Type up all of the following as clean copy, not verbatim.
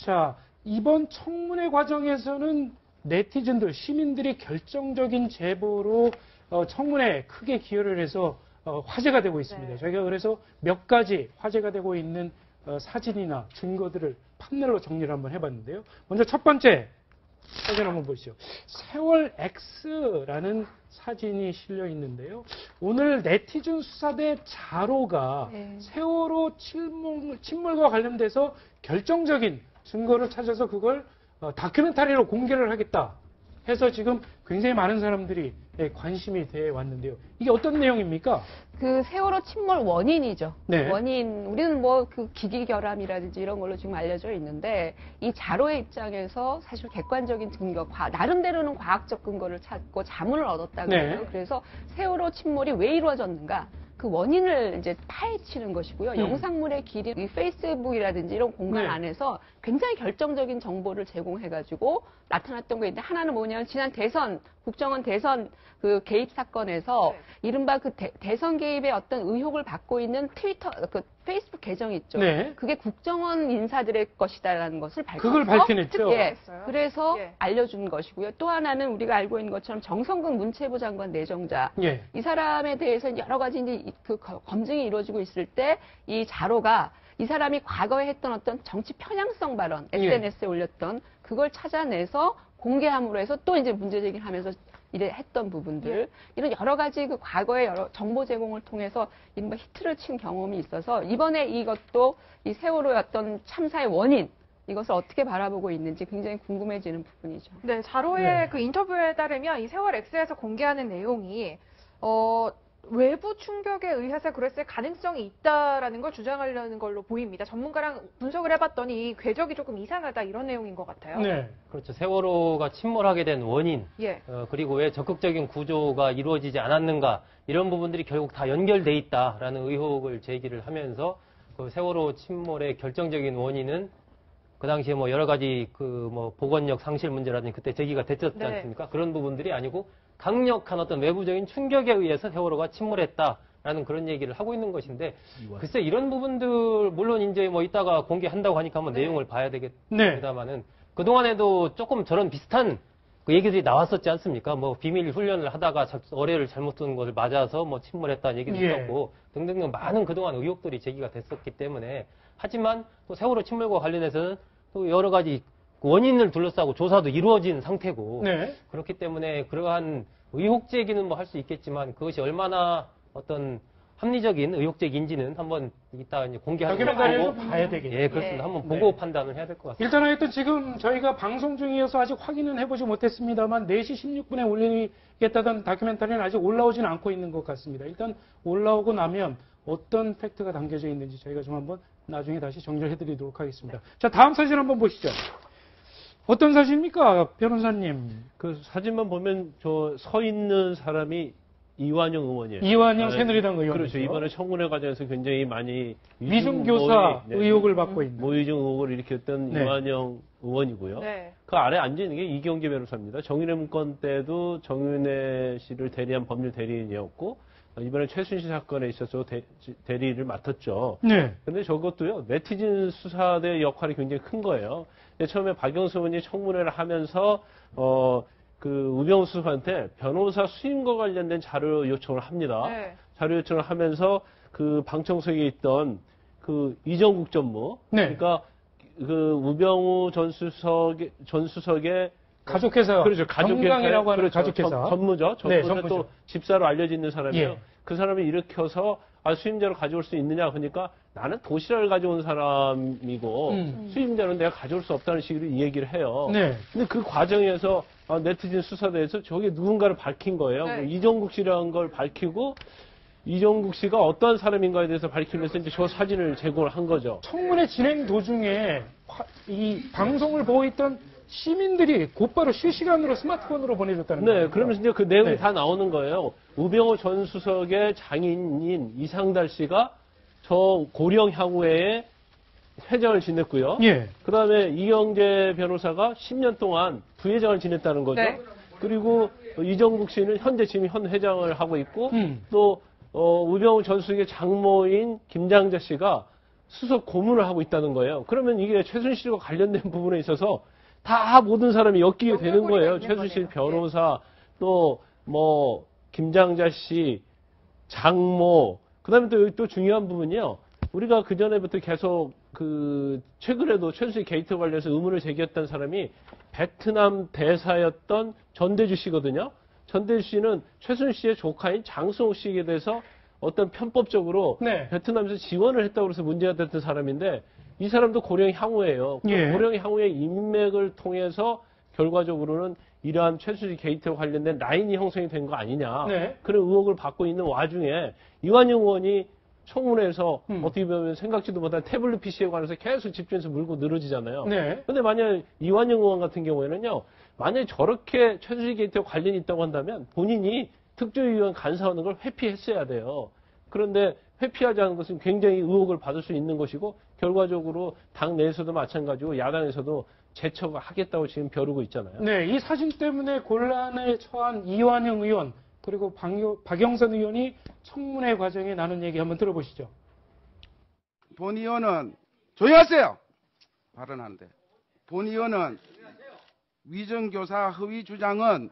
자, 이번 청문회 과정에서는 네티즌들, 시민들이 결정적인 제보로 청문회에 크게 기여를 해서 화제가 되고 있습니다. 네. 저희가 그래서 몇 가지 화제가 되고 있는 사진이나 증거들을 판넬로 정리를 한번 해봤는데요. 먼저 첫 번째 사진 한번 보시죠. 세월 X라는 사진이 실려 있는데요. 오늘 네티즌 수사대 자로가 네. 세월호 침몰과 관련돼서 결정적인 증거를 찾아서 그걸 다큐멘터리로 공개를 하겠다 해서 지금 굉장히 많은 사람들이 관심이 돼 왔는데요. 이게 어떤 내용입니까? 그 세월호 침몰 원인이죠. 네. 원인, 우리는 뭐 그 기기결함이라든지 이런 걸로 지금 알려져 있는데, 이 자로의 입장에서 사실 객관적인 증거, 나름대로는 과학적 근거를 찾고 자문을 얻었다고 해요. 네. 그래서 세월호 침몰이 왜 이루어졌는가? 그 원인을 이제 파헤치는 것이고요. 영상물의 길이 이 페이스북이라든지 이런 공간 네. 안에서 굉장히 결정적인 정보를 제공해가지고 나타났던 게 있는데, 하나는 뭐냐면 지난 대선, 국정원 대선 그 개입 사건에서 이른바 그 대선 개입의 어떤 의혹을 받고 있는 트위터, 그 페이스북 계정이 있죠. 네. 그게 국정원 인사들의 것이다라는 것을 밝혔죠. 그걸 밝혀냈죠. 예. 그래서 예. 알려준 것이고요. 또 하나는 우리가 알고 있는 것처럼 정성근 문체부 장관 내정자. 예. 이 사람에 대해서 여러 가지 이제 그 검증이 이루어지고 있을 때 이 자로가 이 사람이 과거에 했던 어떤 정치 편향성 발언, SNS에 올렸던 그걸 찾아내서 공개함으로 해서 또 이제 문제 제기를 하면서 이래 했던 부분들, 이런 여러 가지 그 과거의 여러 정보 제공을 통해서 이른바 히트를 친 경험이 있어서 이번에 이것도 이 세월호의 어떤 참사의 원인, 이것을 어떻게 바라보고 있는지 굉장히 궁금해지는 부분이죠. 네, 자로의 네. 그 인터뷰에 따르면 이 세월 X에서 공개하는 내용이 외부 충격에 의해서 그랬을 가능성이 있다라는 걸 주장하려는 걸로 보입니다. 전문가랑 분석을 해봤더니 궤적이 조금 이상하다 이런 내용인 것 같아요. 네. 그렇죠. 세월호가 침몰하게 된 원인, 예. 그리고 왜 적극적인 구조가 이루어지지 않았는가, 이런 부분들이 결국 다 연결돼 있다라는 의혹을 제기를 하면서 그 세월호 침몰의 결정적인 원인은 그 당시에 뭐 여러 가지 그 뭐 보건력 상실 문제라든지 그때 제기가 됐었지 네. 않습니까? 그런 부분들이 아니고 강력한 어떤 외부적인 충격에 의해서 세월호가 침몰했다라는 그런 얘기를 하고 있는 것인데, 글쎄 이런 부분들 물론 이제 뭐 이따가 공개한다고 하니까 한번 내용을 봐야 되겠습니다만은 그동안에도 조금 저런 비슷한 그 얘기들이 나왔었지 않습니까? 뭐 비밀 훈련을 하다가 어뢰를 잘못 둔 것을 맞아서 뭐 침몰했다는 얘기도 예. 있었고 등등등 많은 그동안 의혹들이 제기가 됐었기 때문에, 하지만 또 세월호 침몰과 관련해서는 또 여러 가지 원인을 둘러싸고 조사도 이루어진 상태고, 네. 그렇기 때문에 그러한 의혹 제기는 뭐 할 수 있겠지만 그것이 얼마나 어떤 합리적인 의혹 제기인지는 한번 이따 이제 공개하는 다큐멘터리에서 거고, 봐야 되겠네요. 예, 그렇습니다. 네. 한번 보고 네. 판단을 해야 될 것 같습니다. 일단 하여튼 지금 저희가 방송 중이어서 아직 확인은 해보지 못했습니다만 4시 16분에 올리겠다던 다큐멘터리는 아직 올라오지는 않고 있는 것 같습니다. 일단 올라오고 나면 어떤 팩트가 담겨져 있는지 저희가 좀 한번 나중에 다시 정리를 해드리도록 하겠습니다. 자, 다음 사진 한번 보시죠. 어떤 사진입니까, 변호사님? 그 사진만 보면 저 서 있는 사람이 이완영 의원이에요. 이완영 새누리당 의원. 그렇죠. 이번에 청문회 과정에서 굉장히 많이 위중교사 의혹을 받고 있는. 모의중 의혹을 일으켰던 네. 이완영 의원이고요. 네. 그 아래 앉아 있는 게 이경재 변호사입니다. 정윤회 문건 때도 정윤회 씨를 대리한 법률 대리인이었고, 이번에 최순실 사건에 있어서 대리를 맡았죠. 네. 근데 저것도요, 네티즌 수사대 역할이 굉장히 큰 거예요. 근데 처음에 박영수 의원이 청문회를 하면서, 그 우병우 수석한테 변호사 수임과 관련된 자료 요청을 합니다. 네. 자료 요청을 하면서 그 방청석에 있던 그 이정국 전무, 네. 그러니까 그 우병우 전 수석의 가족회사. 그렇죠. 정강이라고 하는 그렇죠. 가족회사. 전무죠. 네, 전무는 전무죠. 또 집사로 알려져 있는 사람이에요. 예. 그 사람을 일으켜서 수임자를 가져올 수 있느냐 그러니까 나는 도시락을 가져온 사람이고 수임자는 내가 가져올 수 없다는 식으로 이 얘기를 해요. 네. 근데 그 과정에서 네티즌 수사대에서 저게 누군가를 밝힌 거예요. 네. 이정국 씨라는 걸 밝히고 이정국 씨가 어떤 사람인가에 대해서 밝히면서 이제 저 사진을 제공을 한 거죠. 청문회 진행 도중에 이 방송을 보고 있던 시민들이 곧바로 실시간으로 스마트폰으로 보내줬다는 거예요. 네, 그러면서 이제 그 내용이 네. 다 나오는 거예요. 우병우 전 수석의 장인인 이상달 씨가 저 고령향후회에 회장을 지냈고요. 예. 그 다음에 이경재 변호사가 10년 동안 부회장을 지냈다는 거죠. 네. 그리고 이정국 씨는 현재 지금 현 회장을 하고 있고, 또 우병우 전 수석의 장모인 김장자 씨가 수석 고문을 하고 있다는 거예요. 그러면 이게 최순실과 관련된 부분에 있어서 다 모든 사람이 엮이게 되는 거예요. 있는 최순실 거네요. 변호사, 또 뭐 김장자 씨, 장모, 그다음에 또 중요한 부분이요. 우리가 그 전에부터 계속 최근에도 최순실 게이트 관련해서 의문을 제기했던 사람이 베트남 대사였던 전대주 씨거든요. 전대주 씨는 최순실 씨의 조카인 장성욱 씨에 대해서 어떤 편법적으로 네. 베트남에서 지원을 했다고 해서 문제가 됐던 사람인데 이 사람도 고령 향후예요. 예. 고령 향후의 인맥을 통해서 결과적으로는 이러한 최순실 게이트와 관련된 라인이 형성이 된 거 아니냐. 네. 그런 의혹을 받고 있는 와중에 이완영 의원이 청문회에서 어떻게 보면 생각지도 못한 태블릿 PC에 관해서 계속 집중해서 물고 늘어지잖아요. 네. 근데 만약 이완영 의원 같은 경우에는요, 만약에 저렇게 최순실 게이트와 관련이 있다고 한다면 본인이 특조위원 간사하는 걸 회피했어야 돼요. 그런데 회피하지 않은 것은 굉장히 의혹을 받을 수 있는 것이고, 결과적으로 당 내에서도 마찬가지고 야당에서도 제처하겠다고 지금 벼르고 있잖아요. 네, 이 사진 때문에 곤란에 처한 이완영 의원 그리고 박영선 의원이 청문회 과정에 나눈 얘기 한번 들어보시죠. 본 의원은 조용하세요. 발언하는데 본 의원은 위정교사 허위 주장은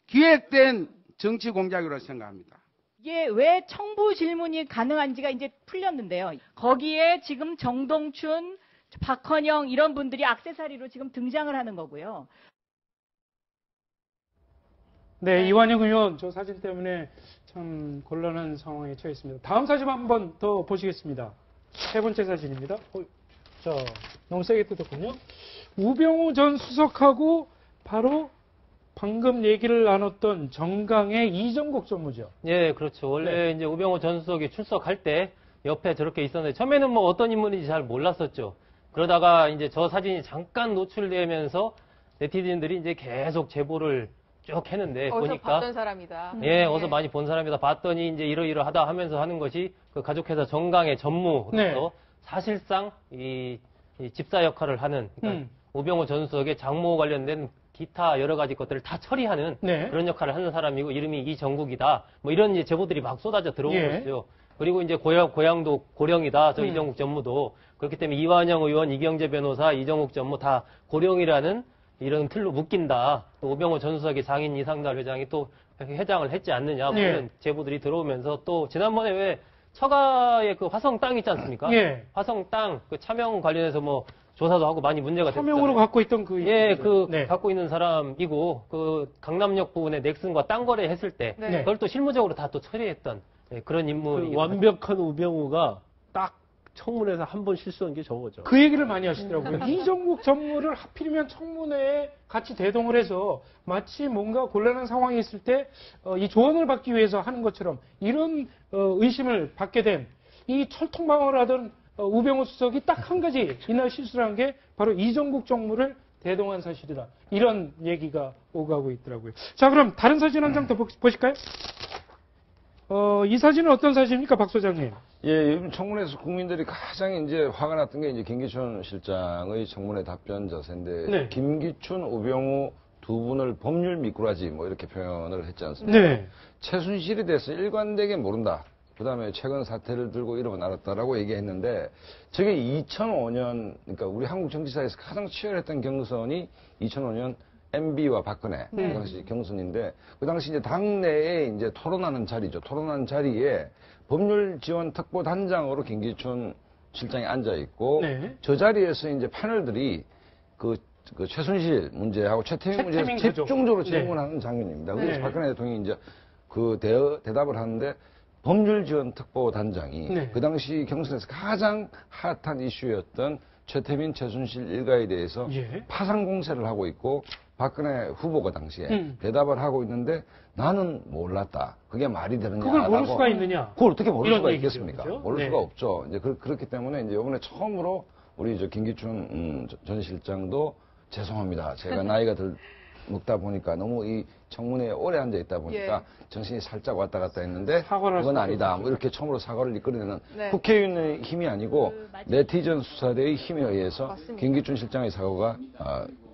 기획된 정치 공작이라고 생각합니다. 이게 왜 청부 질문이 가능한지가 이제 풀렸는데요. 거기에 지금 정동춘, 박헌영 이런 분들이 액세서리로 지금 등장을 하는 거고요. 네, 이완영 의원 저 사진 때문에 참 곤란한 상황에 처했습니다. 다음 사진 한번 더 보시겠습니다. 세 번째 사진입니다. 자, 너무 세게 뜯었군요. 우병우 전 수석하고 바로 방금 얘기를 나눴던 정강의 이정국 전무죠. 예, 그렇죠. 원래 이제 우병우 전 수석이 출석할 때 옆에 저렇게 있었는데 처음에는 뭐 어떤 인물인지 잘 몰랐었죠. 그러다가 이제 저 사진이 잠깐 노출되면서 네티즌들이 이제 계속 제보를 쭉 했는데 어디서 보니까 봤던 사람이다. 예, 어서 많이 본 사람이다. 봤더니 이제 이러이러하다 하면서 하는 것이 그 가족회사 정강의 전무로서 네. 사실상 이 집사 역할을 하는 그러니까 우병우 전 수석의 장모 관련된 기타 여러 가지 것들을 다 처리하는 네. 그런 역할을 하는 사람이고 이름이 이정국이다. 뭐 이런 이제 제보들이 막 쏟아져 들어온 예. 것이죠. 그리고 이제 고향도 고령이다. 저 이정국 전무도 그렇기 때문에 이완영 의원, 이경재 변호사, 이정국 전무 다 고령이라는 이런 틀로 묶인다. 또 우병우 전 수석이 상인 이상달 회장이 또 회장을 했지 않느냐. 뭐 예. 이런 제보들이 들어오면서 또 지난번에 왜 처가의 그 화성 땅 있지 않습니까? 예. 화성 땅 그 차명 관련해서 뭐 조사도 하고 많이 문제가 됐잖아요. 서명으로 갖고 있던 그 예, 네. 갖고 있는 사람이고, 그, 강남역 부분에 넥슨과 땅 거래 했을 때, 네. 그걸 또 실무적으로 다 또 처리했던 예, 그런 인물이. 그 완벽한 우병우가 딱 청문회에서 한 번 실수한 게 저거죠. 그 얘기를 많이 하시더라고요. 이정국 전무를 하필이면 청문회에 같이 대동을 해서 마치 뭔가 곤란한 상황이 있을 때 이 조언을 받기 위해서 하는 것처럼 이런 의심을 받게 된 이 철통방어를 하던 우병우 수석이 딱 한 가지 이날 실수를 한 게 바로 이정국 정무를 대동한 사실이다. 이런 얘기가 오가고 있더라고요. 자, 그럼 다른 사진 한 장 더 보실까요? 이 사진은 어떤 사진입니까, 박 소장님? 예, 요즘 청문회에서 국민들이 가장 이제 화가 났던 게 이제 김기춘 실장의 청문회 답변 자세인데, 네. 김기춘, 우병우 두 분을 법률 미꾸라지 뭐 이렇게 표현을 했지 않습니까? 네. 최순실에 대해서 일관되게 모른다. 그 다음에 최근 사태를 들고 이러고 날았다라고 얘기했는데, 저게 2005년, 그러니까 우리 한국 정치사에서 가장 치열했던 경선이 2005년 MB와 박근혜, 그 당시 경선인데, 그 당시 이제 당내에 이제 토론하는 자리죠. 토론하는 자리에 법률지원특보단장으로 김기춘 실장이 앉아있고, 네. 저 자리에서 이제 패널들이 그 최순실 문제하고 최태민 문제에 최태민 가족. 집중적으로 네. 질문하는 장면입니다. 그래서 네. 박근혜 대통령이 이제 그 대답을 하는데, 법률지원특보단장이 네. 그 당시 경선에서 가장 핫한 이슈였던 최태민, 최순실 일가에 대해서 예. 파상 공세를 하고 있고, 박근혜 후보가 당시에 대답을 하고 있는데 나는 몰랐다. 그게 말이 되느냐? 그걸 모를 수가 있느냐? 그걸 어떻게 모를 이런 수가 얘기죠, 있겠습니까? 그죠? 모를 네. 수가 없죠. 이제 그렇기 때문에 이제 이번에 처음으로 우리 김기춘 전 실장도 죄송합니다. 제가 나이가 먹다 보니까 너무 이 청문회에 오래 앉아 있다 보니까 정신이 살짝 왔다 갔다 했는데 사과를 그건 할 아니다. 수밖에 뭐 이렇게 처음으로 사과를 이끌어내는 네. 국회의원의 힘이 아니고 네티즌 수사대의 힘에 의해서 맞습니다. 김기춘 실장의 사과가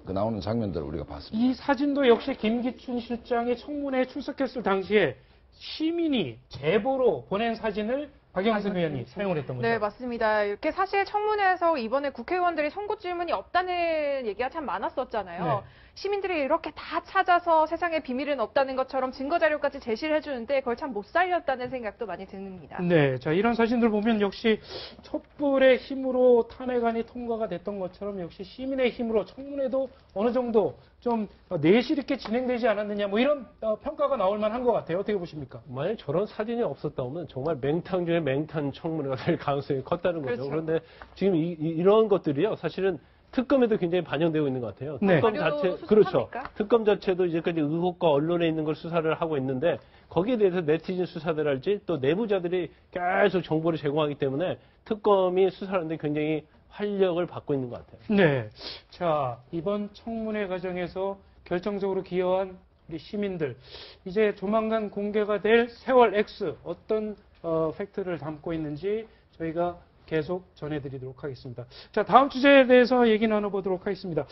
그 나오는 장면들을 우리가 봤습니다. 이 사진도 역시 김기춘 실장이 청문회에 출석했을 당시에 시민이 제보로 보낸 사진을 박영선 의원이 사용을 했던 거죠. 네, 맞습니다. 이렇게 사실 청문회에서 이번에 국회의원들이 송곳 질문이 없다는 얘기가 참 많았었잖아요. 네. 시민들이 이렇게 다 찾아서 세상에 비밀은 없다는 것처럼 증거 자료까지 제시를 해주는데 그걸 참 못 살렸다는 생각도 많이 듭니다. 네, 자 이런 사진들 보면 역시 촛불의 힘으로 탄핵안이 통과가 됐던 것처럼 역시 시민의 힘으로 청문회도 어느 정도 좀 내실 있게 진행되지 않았느냐 뭐 이런 평가가 나올 만한 것 같아요. 어떻게 보십니까? 만약 저런 사진이 없었다면 정말 맹탕 중에 맹탕 청문회가 될 가능성이 컸다는 거죠. 그렇죠. 그런데 지금 이런 것들이요, 사실은 특검에도 굉장히 반영되고 있는 것 같아요. 네. 특검 자료 자체, 수습합니까? 그렇죠. 특검 자체도 이제까지 의혹과 언론에 있는 걸 수사를 하고 있는데 거기에 대해서 네티즌 수사들할지 또 내부자들이 계속 정보를 제공하기 때문에 특검이 수사하는데 굉장히 활력을 받고 있는 것 같아요. 네, 자 이번 청문회 과정에서 결정적으로 기여한 우리 시민들 이제 조만간 공개가 될 세월 X 어떤 팩트를 담고 있는지 저희가 계속 전해드리도록 하겠습니다. 자, 다음 주제에 대해서 얘기 나눠보도록 하겠습니다.